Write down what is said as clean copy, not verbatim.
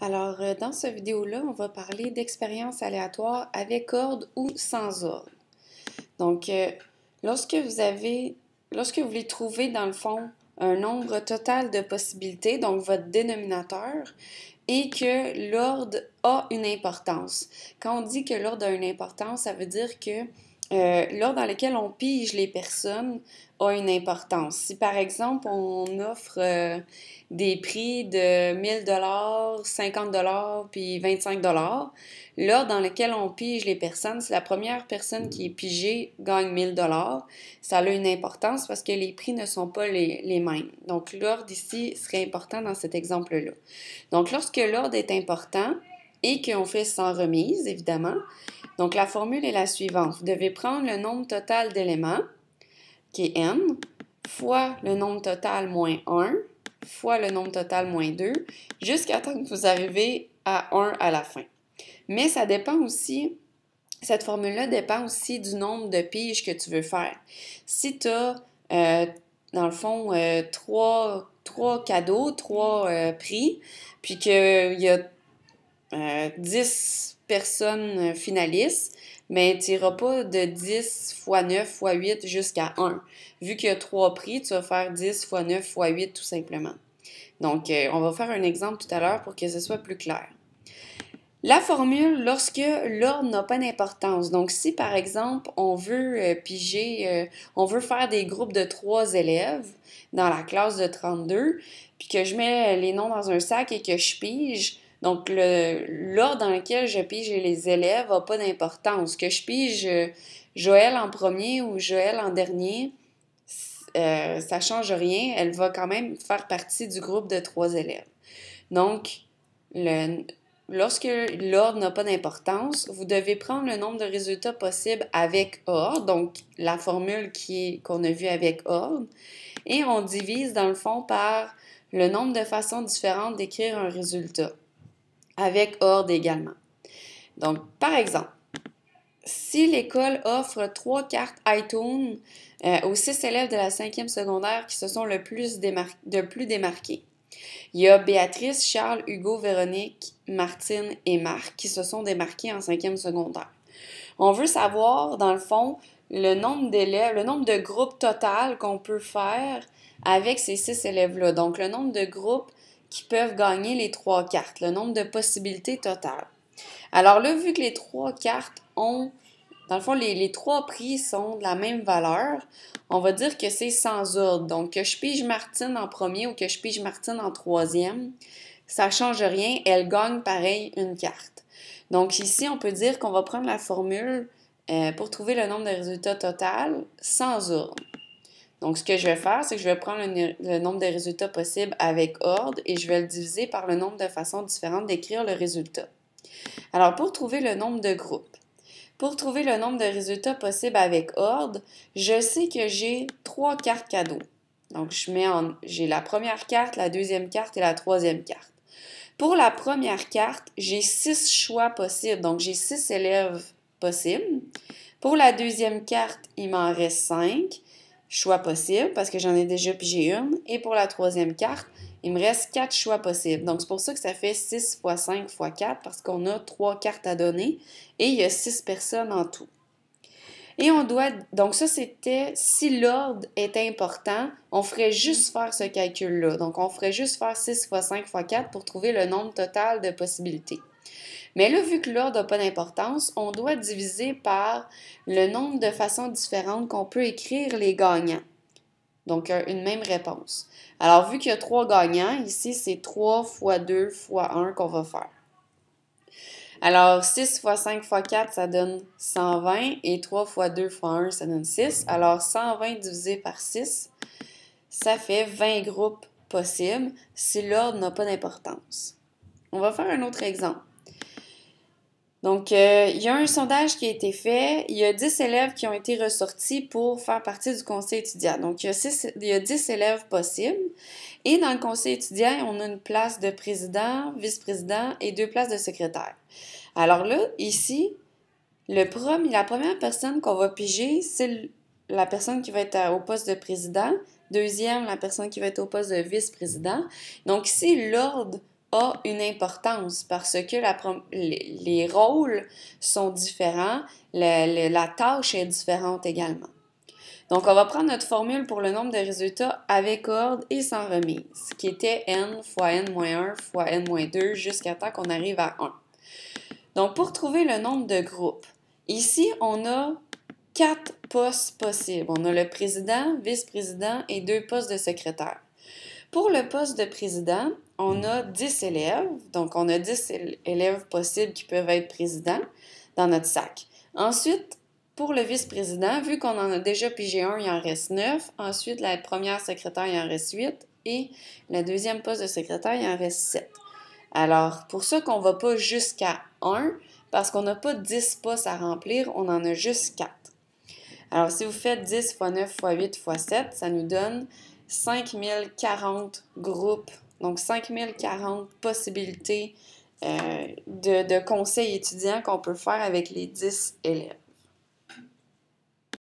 Dans cette vidéo-là, on va parler d'expériences aléatoires avec ordre ou sans ordre. Donc, lorsque lorsque vous voulez trouver, dans le fond, un nombre total de possibilités, donc votre dénominateur, et que l'ordre a une importance. Quand on dit que l'ordre a une importance, ça veut dire que l'ordre dans lequel on pige les personnes a une importance. Si par exemple on offre des prix de 1000 $, 50 $ puis 25 $, l'ordre dans lequel on pige les personnes, c'est la première personne qui est pigée gagne 1000 $. Ça a une importance parce que les prix ne sont pas les mêmes. Donc l'ordre ici serait important dans cet exemple-là. Donc lorsque l'ordre est important et qu'on fait sans remise, évidemment, donc, la formule est la suivante. Vous devez prendre le nombre total d'éléments, qui est n, fois le nombre total moins 1, fois le nombre total moins 2, jusqu'à temps que vous arrivez à 1 à la fin. Mais ça dépend aussi, cette formule-là dépend aussi du nombre de piges que tu veux faire. Si tu as, dans le fond, trois cadeaux, trois prix, puis qu'il y a 10 personnes finalistes, mais tu n'iras pas de 10 fois 9 fois 8 jusqu'à 1. Vu qu'il y a 3 prix, tu vas faire 10 fois 9 fois 8 tout simplement. Donc, on va faire un exemple tout à l'heure pour que ce soit plus clair. La formule, lorsque l'ordre n'a pas d'importance. Donc, si par exemple, on veut on veut faire des groupes de 3 élèves dans la classe de 32, puis que je mets les noms dans un sac et que je pige, donc l'ordre dans lequel je pige les élèves n'a pas d'importance. Que je pige Joël en premier ou Joël en dernier, ça ne change rien. Elle va quand même faire partie du groupe de 3 élèves. Donc, lorsque l'ordre n'a pas d'importance, vous devez prendre le nombre de résultats possibles avec ordre, donc la formule qu'on a vue avec ordre, et on divise dans le fond par le nombre de façons différentes d'écrire un résultat, avec ordre également. Donc, par exemple, si l'école offre 3 cartes iTunes aux 6 élèves de la 5e secondaire qui se sont le plus démarqués, il y a Béatrice, Charles, Hugo, Véronique, Martine et Marc qui se sont démarqués en 5e secondaire. On veut savoir, dans le fond, le nombre d'élèves, le nombre de groupes total qu'on peut faire avec ces 6 élèves-là. Donc, le nombre de groupes qui peuvent gagner les 3 cartes, le nombre de possibilités totales. Alors là, vu que les 3 cartes ont, dans le fond, les 3 prix sont de la même valeur, on va dire que c'est sans ordre. Donc, que je pige Martine en premier ou que je pige Martine en troisième, ça ne change rien. Elle gagne pareil une carte. Donc, ici, on peut dire qu'on va prendre la formule pour trouver le nombre de résultats total sans ordre. Donc, ce que je vais faire, c'est que je vais prendre le nombre de résultats possibles avec ordre et je vais le diviser par le nombre de façons différentes d'écrire le résultat. Alors, pour trouver le nombre de groupes, pour trouver le nombre de résultats possibles avec ordre, je sais que j'ai 3 cartes cadeaux. Donc, j'ai la première carte, la deuxième carte et la troisième carte. Pour la première carte, j'ai 6 choix possibles. Donc, j'ai 6 élèves possibles. Pour la deuxième carte, il m'en reste 5 choix possibles parce que j'en ai déjà pigé une. Et pour la troisième carte, il me reste 4 choix possibles. Donc, c'est pour ça que ça fait 6 fois 5 fois 4 parce qu'on a 3 cartes à donner et il y a 6 personnes en tout. Et donc ça c'était, si l'ordre est important, on ferait juste faire ce calcul-là. Donc, on ferait juste faire 6 fois 5 fois 4 pour trouver le nombre total de possibilités. Mais là, vu que l'ordre n'a pas d'importance, on doit diviser par le nombre de façons différentes qu'on peut écrire les gagnants. Donc, une même réponse. Alors, vu qu'il y a 3 gagnants, ici, c'est 3 fois 2 fois 1 qu'on va faire. Alors, 6 fois 5 fois 4, ça donne 120 et 3 fois 2 fois 1, ça donne 6. Alors, 120 divisé par 6, ça fait 20 groupes possibles si l'ordre n'a pas d'importance. On va faire un autre exemple. Donc, il y a un sondage qui a été fait. Il y a 10 élèves qui ont été ressortis pour faire partie du conseil étudiant. Donc, il y a 10 élèves possibles. Et dans le conseil étudiant, on a une place de président, vice-président et 2 places de secrétaire. Alors là, ici, la première personne qu'on va piger, c'est la personne qui va être au poste de président. Deuxième, la personne qui va être au poste de vice-président. Donc ici, l'ordre a une importance parce que les rôles sont différents, la tâche est différente également. Donc, on va prendre notre formule pour le nombre de résultats avec ordre et sans remise, qui était n fois n-1 fois n-2 jusqu'à temps qu'on arrive à 1. Donc, pour trouver le nombre de groupes, ici, on a 4 postes possibles. On a le président, vice-président et 2 postes de secrétaire. Pour le poste de président, on a 10 élèves. Donc, on a 10 élèves possibles qui peuvent être présidents dans notre sac. Ensuite, pour le vice-président, vu qu'on en a déjà pigé un, il en reste 9. Ensuite, la première secrétaire, il en reste 8. Et la deuxième poste de secrétaire, il en reste 7. Alors, pour ça qu'on ne va pas jusqu'à 1, parce qu'on n'a pas 10 postes à remplir, on en a juste 4. Alors, si vous faites 10 fois 9 fois 8 fois 7, ça nous donne 5040 groupes, donc 5040 possibilités de conseils étudiants qu'on peut faire avec les 10 élèves.